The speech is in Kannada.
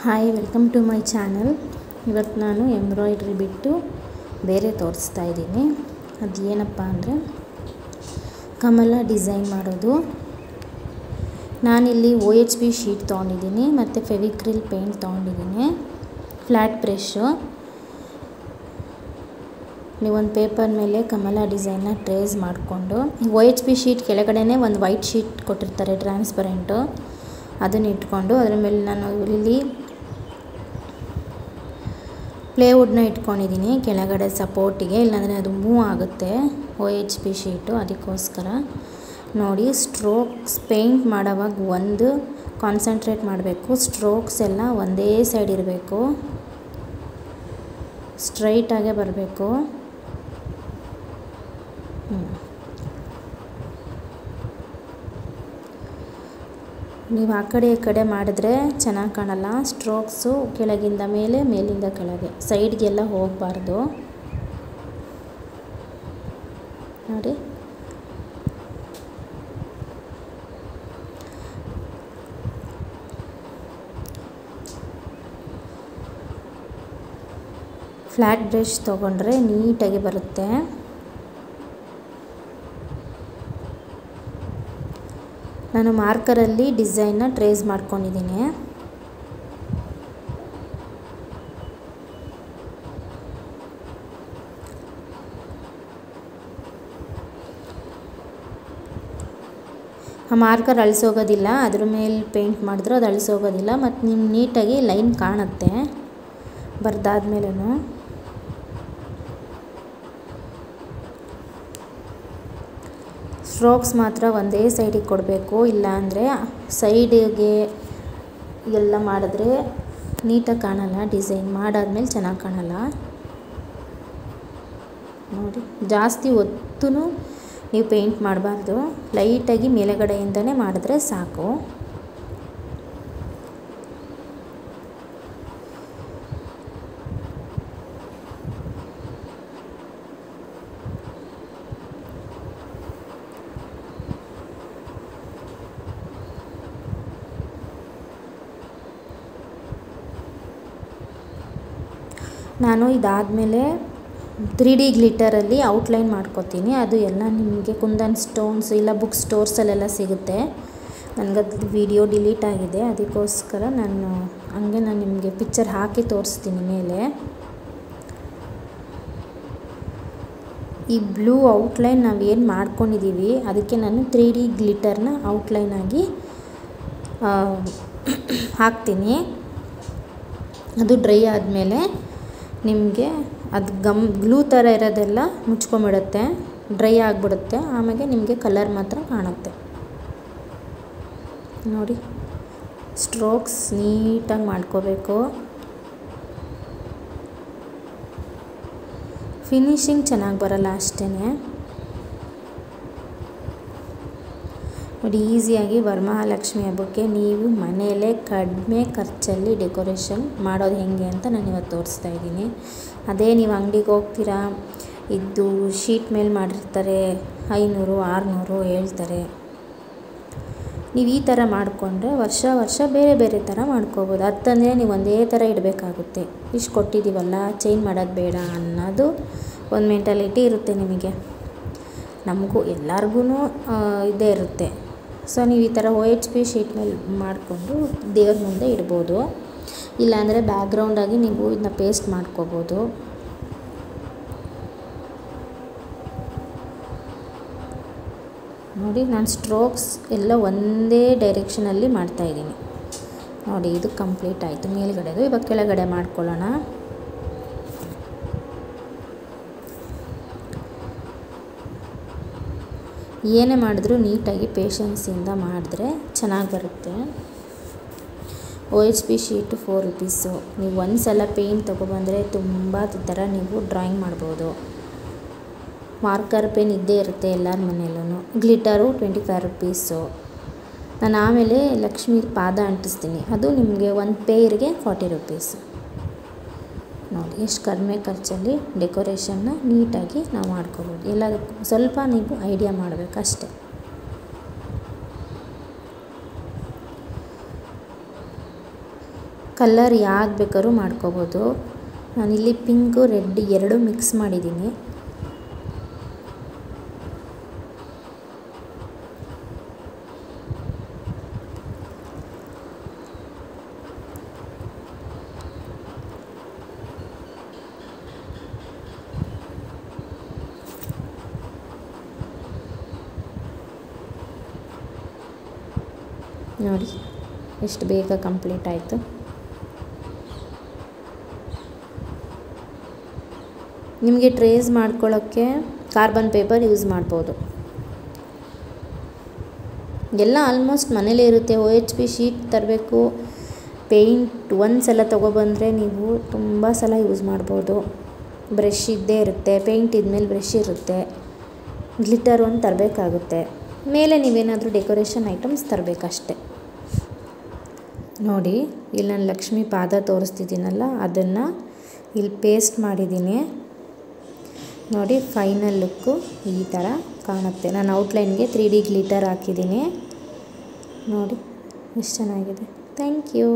Hi, welcome to my channel. ಇವತ್ತು ನಾನು ಎಂಬ್ರಾಯ್ಡ್ರಿ ಬಿಟ್ಟು ಬೇರೆ ತೋರಿಸ್ತಾ ಇದ್ದೀನಿ. ಅದು ಏನಪ್ಪ ಅಂದರೆ ಕಮಲ ಡಿಸೈನ್ ಮಾಡೋದು. ನಾನಿಲ್ಲಿ OHP ಶೀಟ್ ತೊಗೊಂಡಿದ್ದೀನಿ ಮತ್ತು ಫೆವಿಕ್ರಿಲ್ ಪೇಂಟ್ ತೊಗೊಂಡಿದ್ದೀನಿ, ಫ್ಲ್ಯಾಟ್ ಬ್ರಷು. ನೀವೊಂದು ಪೇಪರ್ ಮೇಲೆ ಕಮಲ ಡಿಸೈನ್ನ ಟ್ರೇಸ್ ಮಾಡಿಕೊಂಡು OHP ಶೀಟ್ ಕೆಳಗಡೆನೇ ಒಂದು ವೈಟ್ ಶೀಟ್ ಕೊಟ್ಟಿರ್ತಾರೆ ಟ್ರಾನ್ಸ್ಪರೆಂಟು, ಅದನ್ನು ಇಟ್ಕೊಂಡು ಅದರ ಮೇಲೆ ನಾನು ಇಲ್ಲಿ ಪ್ಲೇವುಡ್ನ ಇಟ್ಕೊಂಡಿದ್ದೀನಿ ಕೆಳಗಡೆ ಸಪೋರ್ಟಿಗೆ, ಇಲ್ಲಾಂದರೆ ಅದು ಮೂವ್ ಆಗುತ್ತೆ OHP ಶೀಟು. ಅದಕ್ಕೋಸ್ಕರ ನೋಡಿ, ಸ್ಟ್ರೋಕ್ಸ್ ಪೇಂಟ್ ಮಾಡೋವಾಗ ಒಂದು ಕಾನ್ಸಂಟ್ರೇಟ್ ಮಾಡಬೇಕು. ಸ್ಟ್ರೋಕ್ಸ್ ಎಲ್ಲ ಒಂದೇ ಸೈಡ್ ಇರಬೇಕು, ಸ್ಟ್ರೈಟಾಗೇ ಬರಬೇಕು. ನೀವು ಆ ಕಡೆ ಈ ಕಡೆ ಮಾಡಿದ್ರೆ ಚೆನ್ನಾಗಿ ಕಾಣಲ್ಲ. ಸ್ಟ್ರೋಕ್ಸು ಕೆಳಗಿಂದ ಮೇಲೆ, ಮೇಲಿಂದ ಕೆಳಗೆ, ಸೈಡ್ಗೆಲ್ಲ ಹೋಗಬಾರ್ದು. ನೋಡಿ, ಫ್ಲ್ಯಾಟ್ ಬ್ರಷ್ ತೊಗೊಂಡ್ರೆ ನೀಟಾಗಿ ಬರುತ್ತೆ. ನಾನು ಮಾರ್ಕರಲ್ಲಿ ಡಿಸೈನ್ನ ಟ್ರೇಸ್ ಮಾಡ್ಕೊಂಡಿದ್ದೀನಿ. ಆ ಮಾರ್ಕರ್ ಅಳಿಸೋಗೋದಿಲ್ಲ, ಅದ್ರ ಮೇಲೆ ಪೇಂಟ್ ಮಾಡಿದ್ರೂ ಅದು ಅಳಿಸೋಗೋದಿಲ್ಲ. ಮತ್ತು ನಿಮ್ಗೆ ನೀಟಾಗಿ ಲೈನ್ ಕಾಣುತ್ತೆ ಬರ್ದಾದ್ಮೇಲೂ. ಸ್ಟ್ರೋಕ್ಸ್ ಮಾತ್ರ ಒಂದೇ ಸೈಡಿಗೆ ಕೊಡಬೇಕು, ಇಲ್ಲಾಂದರೆ ಸೈಡಿಗೆ ಎಲ್ಲ ಮಾಡಿದ್ರೆ ನೀಟಾಗಿ ಕಾಣಲ್ಲ. ಡಿಸೈನ್ ಮಾಡಾದ್ಮೇಲೆ ಚೆನ್ನಾಗಿ ಕಾಣಲ್ಲ. ನೋಡಿ, ಜಾಸ್ತಿ ಹೊತ್ತು ನೀವು ಪೇಂಟ್ ಮಾಡಬಾರ್ದು, ಲೈಟಾಗಿ ಮೇಲೆಗಡೆಯಿಂದನೇ ಮಾಡಿದ್ರೆ ಸಾಕು. ನಾನು ಇದಾದಮೇಲೆ 3D ಗ್ಲಿಟರಲ್ಲಿ ಔಟ್ಲೈನ್ ಮಾಡ್ಕೋತೀನಿ. ಅದು ಎಲ್ಲ ನಿಮಗೆ ಕುಂದನ್ ಸ್ಟೋನ್ಸ್ ಇಲ್ಲ ಬುಕ್ ಸ್ಟೋರ್ಸಲ್ಲೆಲ್ಲ ಸಿಗುತ್ತೆ. ನನಗದು ವಿಡಿಯೋ ಡಿಲೀಟ್ ಆಗಿದೆ, ಅದಕ್ಕೋಸ್ಕರ ನಾನು ನಿಮಗೆ ಪಿಕ್ಚರ್ ಹಾಕಿ ತೋರಿಸ್ತೀನಿ ಮೇಲೆ. ಈ ಬ್ಲೂ ಔಟ್ಲೈನ್ ನಾವು ಏನು ಮಾಡ್ಕೊಂಡಿದ್ದೀವಿ ಅದಕ್ಕೆ ನಾನು 3D ಗ್ಲಿಟರ್ನ ಔಟ್ಲೈನಾಗಿ ಹಾಕ್ತೀನಿ. ಅದು ಡ್ರೈ ಆದಮೇಲೆ ನಿಮಗೆ ಅದು ಗ್ಲೂ ಥರ ಇರೋದೆಲ್ಲ ಮುಚ್ಕೊಂಬಿಡುತ್ತೆ, ಡ್ರೈ ಆಗಿಬಿಡುತ್ತೆ. ಆಮೇಲೆ ನಿಮಗೆ ಕಲರ್ ಮಾತ್ರ ಕಾಣುತ್ತೆ. ನೋಡಿ, ಸ್ಟ್ರೋಕ್ಸ್ ನೀಟಾಗಿ ಮಾಡ್ಕೋಬೇಕು. ಫಿನಿಶಿಂಗ್ ಚೆನ್ನಾಗಿ ಬರಲ್ಲ ಅಷ್ಟೇ. ನೋಡಿ, ಈಸಿಯಾಗಿ ವರಮಹಾಲಕ್ಷ್ಮಿ ಹಬ್ಬಕ್ಕೆ ನೀವು ಮನೆಯಲ್ಲೇ ಕಡಿಮೆ ಖರ್ಚಲ್ಲಿ ಡೆಕೋರೇಷನ್ ಮಾಡೋದು ಹೇಗೆ ಅಂತ ನಾನು ಇವತ್ತು ತೋರಿಸ್ತಾ ಇದ್ದೀನಿ. ಅದೇ ನೀವು ಅಂಗಡಿಗೆ ಹೋಗ್ತೀರಾ, ಇದು ಶೀಟ್ ಮೇಲೆ ಮಾಡಿರ್ತಾರೆ, 500 600 ಹೇಳ್ತಾರೆ. ನೀವು ಈ ಥರ ಮಾಡಿಕೊಂಡ್ರೆ ವರ್ಷ ಬೇರೆ ಬೇರೆ ಥರ ಮಾಡ್ಕೋಬೋದು. ಅತ್ತಂದರೆ ನೀವು ಒಂದೇ ಥರ ಇಡಬೇಕಾಗುತ್ತೆ. ಇಷ್ಟು ಕೊಟ್ಟಿದ್ದೀವಲ್ಲ, ಚೇಂಜ್ ಮಾಡೋದು ಬೇಡ ಅನ್ನೋದು ಒಂದು ಮೆಂಟಾಲಿಟಿ ಇರುತ್ತೆ ನಿಮಗೆ. ನಮಗೂ ಎಲ್ಲರಿಗೂ ಇದೇ ಇರುತ್ತೆ. ಸೊ ನೀವು ಈ ಥರ OHP ಶೀಟ್ ಮೇಲೆ ಮಾಡಿಕೊಂಡು ದೇವ್ರ ಮುಂದೆ ಇಡ್ಬೋದು, ಇಲ್ಲಾಂದರೆ ಬ್ಯಾಕ್ಗ್ರೌಂಡಾಗಿ ನೀವು ಇದನ್ನ ಪೇಸ್ಟ್ ಮಾಡ್ಕೋಬೋದು. ನೋಡಿ, ನಾನು ಸ್ಟ್ರೋಕ್ಸ್ ಎಲ್ಲ ಒಂದೇ ಡೈರೆಕ್ಷನಲ್ಲಿ ಮಾಡ್ತಾಯಿದ್ದೀನಿ. ನೋಡಿ, ಇದು ಕಂಪ್ಲೀಟ್ ಆಯಿತು ಮೇಲ್ಗಡೆದು. ಇವಾಗ ಕೆಳಗಡೆ ಮಾಡ್ಕೊಳ್ಳೋಣ. ಏನೇ ಮಾಡಿದ್ರೂ ನೀಟಾಗಿ ಪೇಷನ್ಸಿಂದ ಮಾಡಿದ್ರೆ ಚೆನ್ನಾಗಿ ಬರುತ್ತೆ. OHP sheet 4 rupees. ನೀವು ಒಂದು ಸಲ ಪೇಂಟ್ ತೊಗೊಬಂದರೆ ತುಂಬ ಥರ ನೀವು ಡ್ರಾಯಿಂಗ್ ಮಾಡ್ಬೋದು. ಮಾರ್ಕರ್ ಪೆನ್ ಇದ್ದೇ ಇರುತ್ತೆ ಎಲ್ಲರ ಮನೆಯಲ್ಲೂ. ಗ್ಲಿಟರು 25 ರೂಪೀಸು. ನಾನು ಆಮೇಲೆ ಲಕ್ಷ್ಮೀ ಪಾದ ಅಂಟಿಸ್ತೀನಿ, ಅದು ನಿಮಗೆ ಒಂದು ಪೇರ್ಗೆ 40 ರೂಪೀಸು. ನೋಡಿ, ಎಷ್ಟು ಕಡಿಮೆ ಖರ್ಚಲ್ಲಿ ಡೆಕೋರೇಷನ್ನ ನೀಟಾಗಿ ನಾವು ಮಾಡ್ಕೋಬೋದು. ಎಲ್ಲದಕ್ಕೂ ಸ್ವಲ್ಪ ನೀವು ಐಡಿಯಾ ಮಾಡಬೇಕಷ್ಟೆ. ಕಲರ್ ಯಾವ್ದು ಬೇಕಾದ್ರೂ ಮಾಡ್ಕೋಬೋದು. ನಾನಿಲ್ಲಿ ಪಿಂಕು ರೆಡ್ ಎರಡು ಮಿಕ್ಸ್ ಮಾಡಿದ್ದೀನಿ. ನೋಡಿ ಎಷ್ಟು ಬೇಗ ಕಂಪ್ಲೀಟ್ ಆಯಿತು. ನಿಮಗೆ ಟ್ರೇಸ್ ಮಾಡ್ಕೊಳ್ಳೋಕ್ಕೆ ಕಾರ್ಬನ್ ಪೇಪರ್ ಯೂಸ್ ಮಾಡ್ಬೋದು. ಎಲ್ಲ ಆಲ್ಮೋಸ್ಟ್ ಮನೇಲೇ ಇರುತ್ತೆ. OHP ಶೀಟ್ ತರಬೇಕು, ಪೇಂಟ್ ಒಂದು ಸಲ ತೊಗೊಬಂದರೆ ನೀವು ತುಂಬ ಸಲ ಯೂಸ್ ಮಾಡ್ಬೋದು. ಬ್ರಷ್ ಇದ್ದೇ ಇರುತ್ತೆ, ಪೇಂಟ್ ಇದ್ಮೇಲೆ ಬ್ರಷ್ ಇರುತ್ತೆ. ಗ್ಲಿಟರ್ ಒಂದು ತರಬೇಕಾಗುತ್ತೆ. ಮೇಲೆ ನೀವೇನಾದರೂ ಡೆಕೋರೇಷನ್ ಐಟಮ್ಸ್ ತರಬೇಕಷ್ಟೆ. ನೋಡಿ ಇಲ್ಲಿ ನಾನು ಲಕ್ಷ್ಮಿ ಪಾದ ತೋರಿಸ್ತಿದ್ದೀನಲ್ಲ, ಅದನ್ನು ಇಲ್ಲಿ ಪೇಸ್ಟ್ ಮಾಡಿದ್ದೀನಿ. ನೋಡಿ ಫೈನಲ್ ಲುಕ್ಕು ಈ ಥರ ಕಾಣುತ್ತೆ. ನಾನು ಔಟ್ಲೈನ್ಗೆ 3D ಗ್ಲಿಟರ್ ಹಾಕಿದ್ದೀನಿ. ನೋಡಿ ಎಷ್ಟು ಚೆನ್ನಾಗಿದೆ. Thank you.